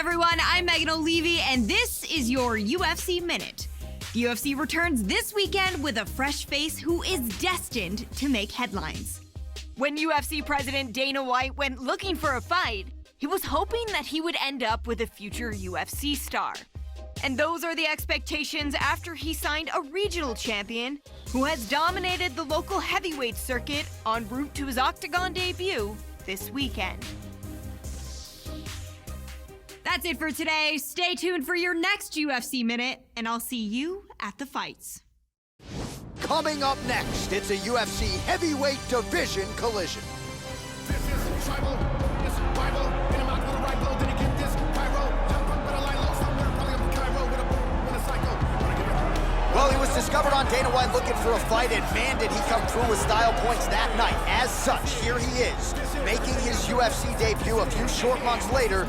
everyone, I'm Megan O'Leary, and this is your UFC Minute. The UFC returns this weekend with a fresh face who is destined to make headlines. When UFC President Dana White went looking for a fight, he was hoping that he would end up with a future UFC star. And those are the expectations after he signed a regional champion who has dominated the local heavyweight circuit en route to his Octagon debut this weekend. That's it for today. Stay tuned for your next UFC Minute, and I'll see you at the fights. Coming up next, it's a UFC heavyweight division collision. This is tribal, it's rival, in a mouth with a rifle, then he get this pyro, jump up with a line low somewhere, probably up in Cairo with a boom, with a psycho. Well, he was discovered on Dana White looking for a fight, and man, did he come through with style points that night. As such, here he is, making his UFC debut a few short months later,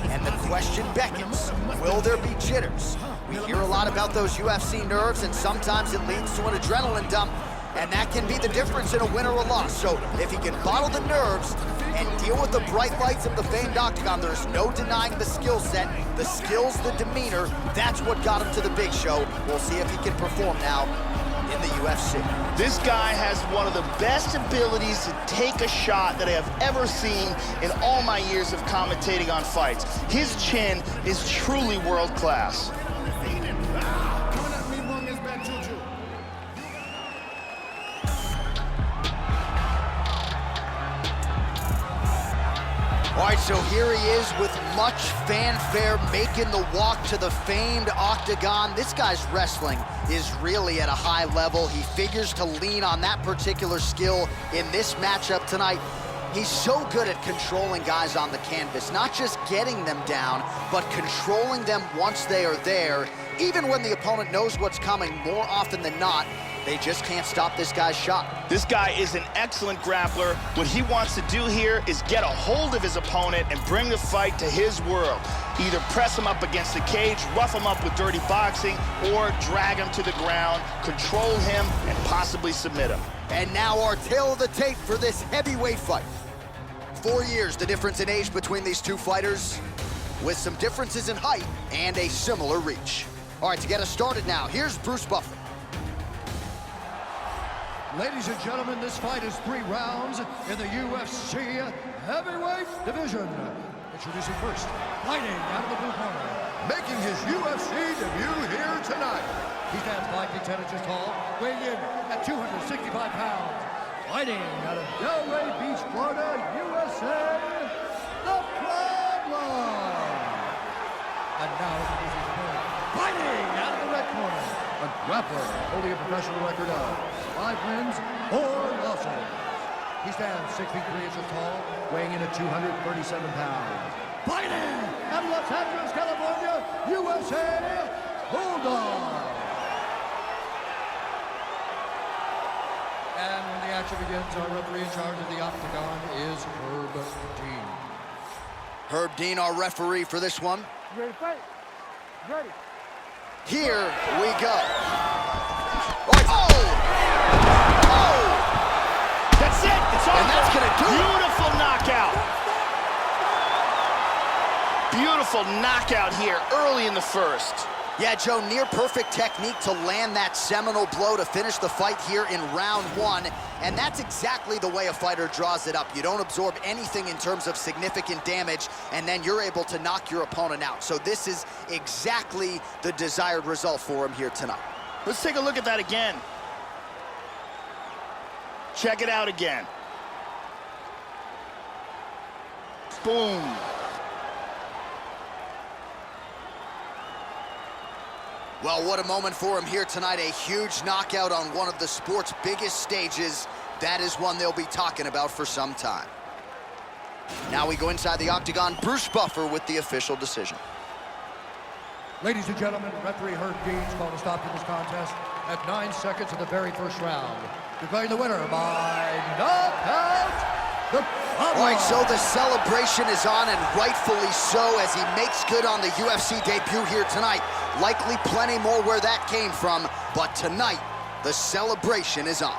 and the question beckons, will there be jitters? We hear a lot about those UFC nerves, and sometimes it leads to an adrenaline dump, and that can be the difference in a win or a loss. So if he can bottle the nerves and deal with the bright lights of the famed Octagon, there's no denying the skill set, the skills, the demeanor. That's what got him to the big show. We'll see if he can perform now in the UFC. This guy has one of the best abilities to take a shot that I have ever seen in all my years of commentating on fights. His chin is truly world class. Coming at me wrong is bad juju. All right, so here he is with much fanfare, making the walk to the famed Octagon. This guy's wrestling is really at a high level. He figures to lean on that particular skill in this matchup tonight. He's so good at controlling guys on the canvas, not just getting them down, but controlling them once they are there. Even when the opponent knows what's coming, more often than not, they just can't stop this guy's shot. This guy is an excellent grappler. What he wants to do here is get a hold of his opponent and bring the fight to his world. Either press him up against the cage, rough him up with dirty boxing, or drag him to the ground, control him, and possibly submit him. And now our tale of the tape for this heavyweight fight. 4 years, the difference in age between these two fighters, with some differences in height and a similar reach. All right, to get us started now, here's Bruce Buffer. Ladies and gentlemen, this fight is 3 rounds in the UFC heavyweight division. Introducing first, fighting out of the blue corner, making his UFC debut here tonight. He stands 5 feet 10 inches tall, weighing in at 265 pounds. Fighting out of Delray Beach, Florida, USA, the Problem. And now introducing his opponent, fighting out of the red corner, a grappler holding a professional record of 5 wins, 4 losses. He stands 6 feet 3 inches tall, weighing in at 237 pounds. Fighting out of Los Angeles, California, USA, Bulldog. And when the action begins, our referee in charge of the Octagon is Herb Dean. Herb Dean, our referee for this one. You ready to fight? Ready. Here we go. Oh! That's it. It's over. And that's gonna do it. Beautiful knockout. Beautiful knockout here early in the first. Yeah, Joe, near perfect technique to land that seminal blow to finish the fight here in round 1. And that's exactly the way a fighter draws it up. You don't absorb anything in terms of significant damage, and then you're able to knock your opponent out. So this is exactly the desired result for him here tonight. Let's take a look at that again. Check it out again. Boom. Well, what a moment for him here tonight. A huge knockout on one of the sport's biggest stages. That is one they'll be talking about for some time. Now we go inside the Octagon. Bruce Buffer with the official decision. Ladies and gentlemen, referee Herb Dean's called a stop to this contest at 9 seconds of the very first round, declaring the winner by knockout, the Problem. All right, so the celebration is on, and rightfully so, as he makes good on the UFC debut here tonight. Likely plenty more where that came from, but tonight, the celebration is on.